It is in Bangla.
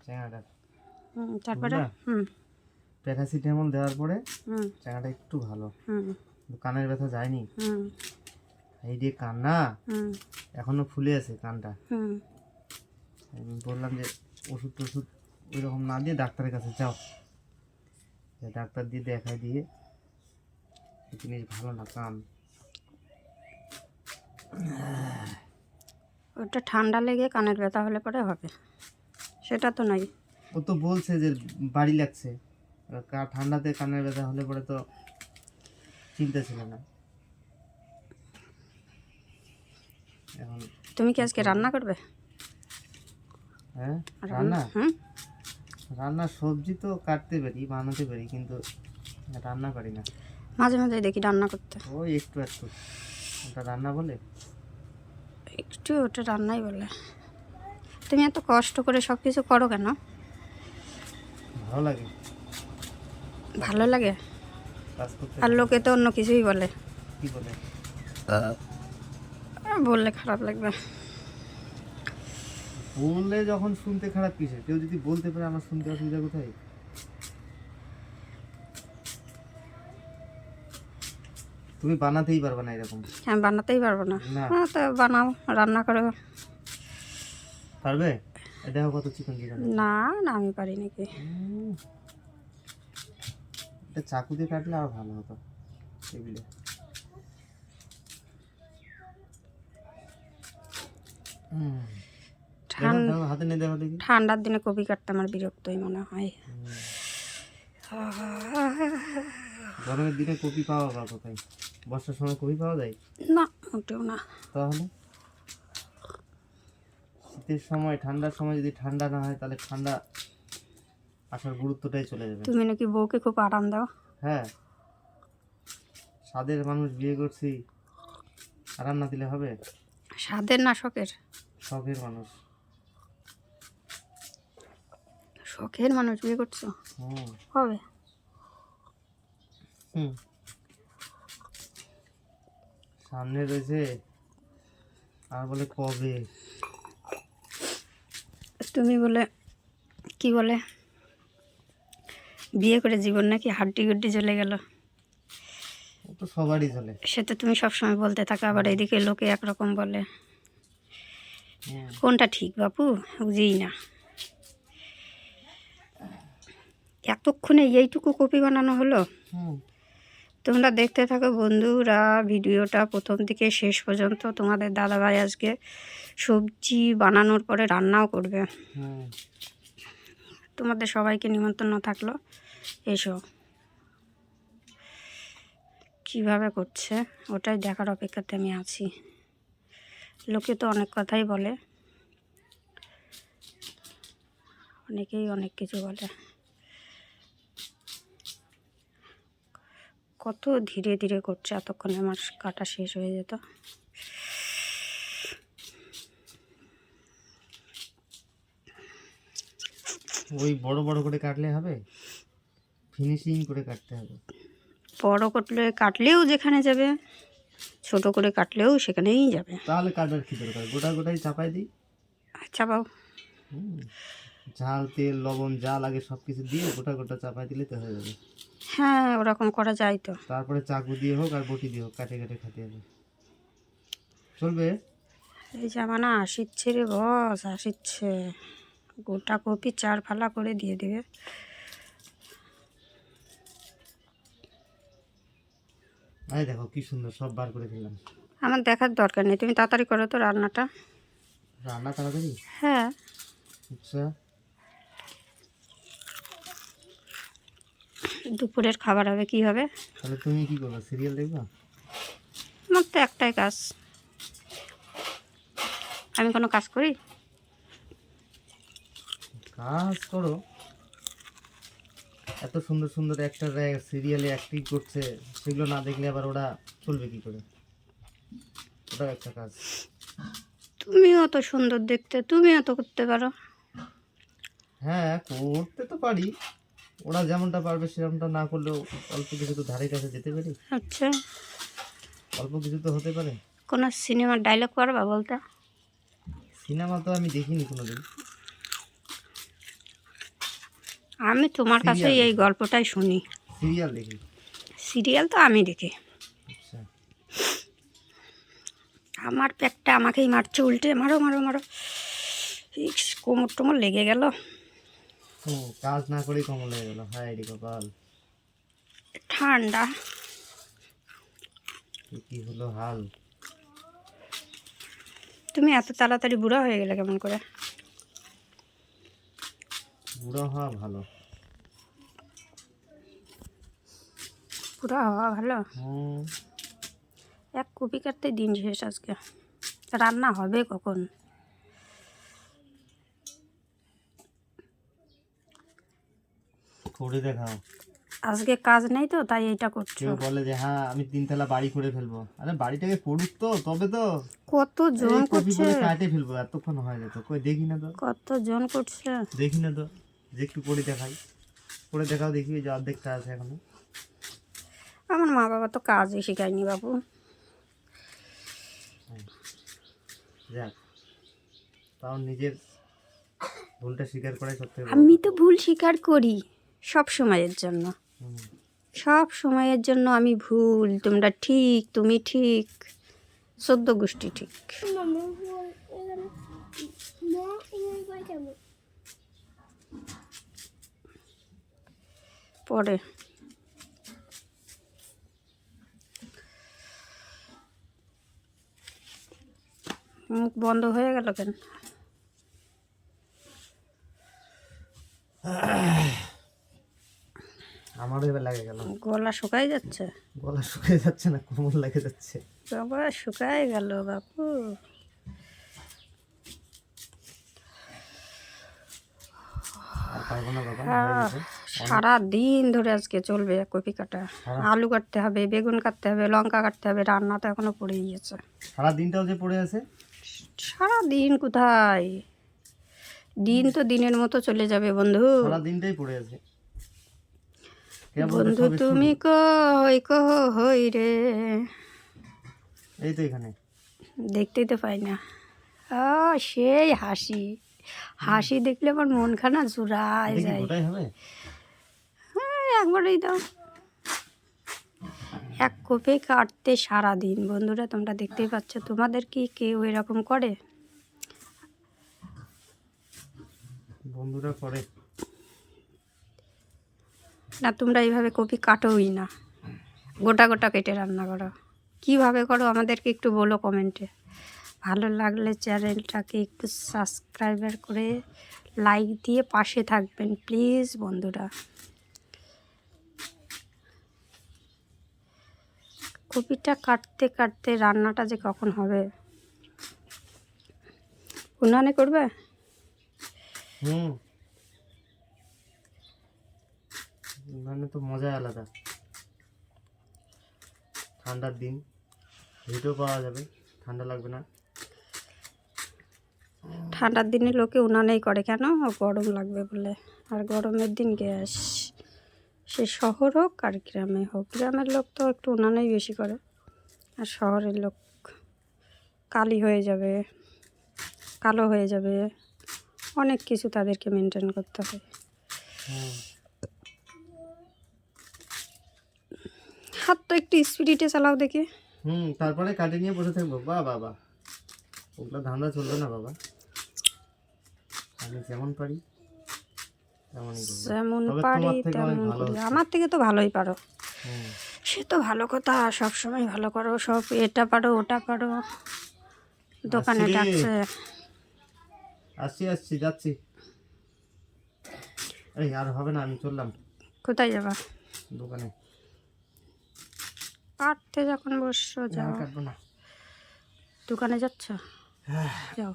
চাঙাটা। তারপরে প্যারাসিটামল দেওয়ার পরে চাঙাটা একটু ভালো, কানের ব্যথা যায়নি। এই যে কান্না এখনো ফুলে আছে কানটা। আমি বললাম যে ওষুধ টষুধ ওই রকম না দিয়ে ডাক্তারের কাছে যাও, ডাক্তার দিয়ে দেখাই দিয়ে জিনিস ভালো না কান। ওটা ঠান্ডা লেগে কানের ব্যথা হলে পরে হবে, সেটা তো নাই। ও তো বলছে যে বাড়ি লাগছে, ঠান্ডাতে কানের ব্যথা হলে পরে তো চিন্তা ছিল না। এখন তুমি কি আজকে রান্না করবে? হ্যাঁ রান্না, রান্না সবজি তো কাটতে পারি বানাতে পারি, কিন্তু রান্না পারি না। মাঝে মাঝে দেখি রান্না করতে, ওই একটু একটু। ওটা রান্না বলে? একটু ওটা রান্নাই বলে। তুমি এত কষ্ট করে সব কিছু করো কেন? ভালো লাগে। ভালো লাগে? কাজ করতে আর লোকে তো অন্য কিছুই বলে। কি বলে? বললে খারাপ লাগবে। বললে যখন শুনতে খারাপ কিসে? কেউ যদি বলতে পারে আমার শুনতে অসুবিধা কোথায়? তুমি বানাতেই পারবে না এরকম। হ্যাঁ, বানাতেই পারবো না। না। হ্যাঁ, তো বানাও, রান্না করো। পারবে? দেখো কত চিকন চিকন। না না, আমি পারি নাকি? এটা চাকু দিয়ে কাটলে আরো ভালো হতো টেবিলে। হাতে নিয়ে দেখো দেখি। ঠান্ডার দিনে কপি কাটতে আমার বিরক্তই মনে হয়। গরমের দিনে কপি পাওয়া বা কোথায়? বর্ষার সময় কপি পাওয়া যায় না, মোটেও না। তাহলে শীতের সময় ঠান্ডার সময় যদি ঠান্ডা না হয় তাহলে ঠান্ডা আসার গুরুত্বটাই চলে যাবে। তুমি নাকি বউকে খুব আরাম দাও? হ্যাঁ, স্বাদের মানুষ বিয়ে করছি, আরাম না দিলে হবে? স্বাদের না শখের? শখের মানুষ। শখের মানুষ বিয়ে করছো? হবে। সামনে রয়েছে আর বলে কবে। তুমি বলে কি বলে বিয়ে করে জীবন নাকি হাড্ডি গুড্ডি চলে গেল। ও তো সবারই চলে। সে তো তুমি সবসময় বলতে থাকো, আবার এদিকে লোকে একরকম বলে। কোনটা ঠিক বাপু বুঝিই না। এতক্ষণে এইটুকু কপি বানানো হলো। তোমরা দেখতে থাকো বন্ধুরা ভিডিওটা প্রথম থেকে শেষ পর্যন্ত। তোমাদের দাদাভাই আজকে সবজি বানানোর পরে রান্নাও করবে। তোমাদের সবাইকে নিমন্ত্রণ থাকলো, এসো। কিভাবে করছে ওটাই দেখার অপেক্ষাতে আমি আছি। লোকে তো অনেক কথাই বলে, অনেকেই অনেক কিছু বলে। কত ধীরে ধীরে করছে, এতক্ষণে আমার কাটা শেষ হয়ে যেত। ওই বড় বড় করে কাটলে হবে? ফিনিশিং করে কাটতে হবে। বড় কাটলেও যেখানে যাবে, ছোট করে কাটলেও সেখানেই যাবে। তাহলে কাটার কি দরকার, গোটা গোটাই চাপাই দিই। চাপাও। ঝাল তেল লবণ যা লাগে সব কিছু দিয়ে গোটা গোটা চাপাই দিলে তো হয়ে যাবে। হ্যাঁ, ওরকম করা যায় তো। তারপরে চাকু দিয়ে হোক আর বটি দিয়ে হোক কাটে কাটে খেতে হবে, চলবে। এই জামানা আসিচ্ছে রে বস, আসিচ্ছে। গোটা কপি 4 ফালা করে দিয়ে দিবে। এই দেখো কি সুন্দর সব বার করে ফেললাম। আমার দেখার দরকার নেই, তুমি তাড়াতাড়ি করো তো রান্নাটা। রান্না তাড়াতাড়ি? হ্যাঁ। আচ্ছা, দুপুরের খাবার হবে কি হবে? তাহলে তুমি কি করবে, সিরিয়াল দেখবা? আমার তো একটাই কাজ, আমি কোনো কাজ করি? কাজ করো, এত সুন্দর সুন্দর একটা সিরিয়ালে অ্যাক্টিং করছে, সেগুলো না দেখলে আবার ওরা চলবে কি করে? ওটাও একটা কাজ। তুমিও অত সুন্দর দেখতে, তুমি অত করতে পারো। হ্যাঁ করতে তো পারি, ওরা যেমনটা পারবে সেরকমটা না করলেও অল্প কিছু তো ধারে কাছে যেতে পারি। আচ্ছা, অল্প কিছু তো হতে পারে। কোনো সিনেমার ডায়লগ পারবা বলতে? সিনেমা তো আমি দেখিনি কোনোদিন। আমি তোমার কাছে Serial এই গল্পটাই শুনি। সিরিয়াল দেখি। সিরিয়াল তো আমি দেখি। আচ্ছা, আমার পেটটা আমাকেই মারছে উল্টে, মারো মারো মারো। ইস, কোমর টোমর লেগে গেল। কাজ না করেই কমল হয়ে গেল, হায় রে কপাল। ঠান্ডা। কি হলো হাল। তুমি এত তাড়াতাড়ি বুড়া হয়ে গেলে কেমন করে? বুড়ো হওয়া ভালো। বুড়া হওয়া ভালো? এক কপি কাটতে দিন শেষ আজকে। রান্না হবে কখন? করে দেখাও। আজকে কাজ নেই তো তাই এইটা করছো। কেউ বলে যে হ্যাঁ আমি 3 তলা বাড়ি করে ফেলবো, আরে বাড়িটাকে পড়ুক তো তবে তো। কত জন কপি করছে, করে কাটে ফেলবো, এতক্ষণ হয় যেত। কই দেখি না তো, কত জন করছে। দেখি না তো, যে একটু করে দেখাই। করে দেখাও দেখি, যে অর্ধেকটা আছে এখনো। আমার মা বাবা তো কাজই শেখায়নি বাবু। যাক, তাও নিজের ভুলটা স্বীকার করাই সত্যি। আমি তো ভুল স্বীকার করি সব সময়ের জন্য। হুম। সব সময়ের জন্য আমি ভুল, তোমরা ঠিক, তুমি ঠিক, 14 গোষ্ঠী ঠিক। পরে মুখ বন্ধ হয়ে গেল কেন? আমারও এবার লাগে গেল, গলা শুকাই যাচ্ছে। গলা শুকিয়ে যাচ্ছে না, কোমর লেগে যাচ্ছে। বাবা শুকাই গেল বাপু। আর পারবো না বাবা, হয়ে গেছে। সারা দিন ধরে আজকে চলবে কপি কাটা। আলু কাটতে হবে, বেগুন কাটতে হবে, লঙ্কা কাটতে হবে, রান্না তো এখনো পড়েই গেছে। সারা দিনটাও যে পড়ে আছে। সারা দিন কোথায়, দিন তো দিনের মতো চলে যাবে বন্ধু। সারা দিনটাই পড়ে আছে। কে বলবে বন্ধু সবে শুরু? তুমি কই রে। এই তো এখানে। দেখতেই তো পাই না। সেই হাসি, হাসি দেখলে আমার মনখানা জুড়ায় দেখি যায়। গোটাই হবে। একবারেই দাও। এক কোপে কাটতে সারা দিন। বন্ধুরা তোমরা দেখতেই পাচ্ছ, তোমাদের কি কেউ এরকম করে? বন্ধুরা করে না, তোমরা এইভাবে কপি কাটোই না, গোটা গোটা কেটে রান্না করো। কীভাবে করো আমাদেরকে একটু বলো কমেন্টে। ভালো লাগলে চ্যানেলটাকে একটু সাবস্ক্রাইবার করে লাইক দিয়ে পাশে থাকবেন প্লিজ বন্ধুরা। কপিটা কাটতে কাটতে রান্নাটা যে কখন হবে। উনানে করবে? মানে তো মজা আলাদা। ঠান্ডার দিন হিটও পাওয়া যাবে, ঠান্ডা লাগবে না। ঠান্ডার দিনে লোকে উনানেই করে কেন? গরম লাগবে বলে। আর গরমের দিন গ্যাস, সে শহর হোক আর গ্রামে হোক। গ্রামের লোক তো একটু উনানেই বেশি করে, আর শহরের লোক কালি হয়ে যাবে, কালো হয়ে যাবে, অনেক কিছু তাদেরকে মেনটেন করতে হয়। হাত তো একটু স্পিডে চালাও দেখি। তারপরে কাটে নিয়ে বসে থাকবো। বাবা ওগুলো ধান্দা চলবে না বাবা। আমি যেমন পারি তেমনই করবো। যেমন তবে পারি তোমার থেকে অনেক তেমন ভালো করি। হচ্ছে। আমার থেকে তো ভালোই পারো। হুম। সে তো ভালো কথা, সবসময় ভালো করো, সব এটা পারো ওটা পারো। দোকানে আসছি রে। ডাকছে। আসছি যাচ্ছি। এই আর হবে না, আমি চললাম। কোথায় যাবা? দোকানে। কাটতে যখন বসছো যাও। কাটবো না। দোকানে যাচ্ছ? যাও।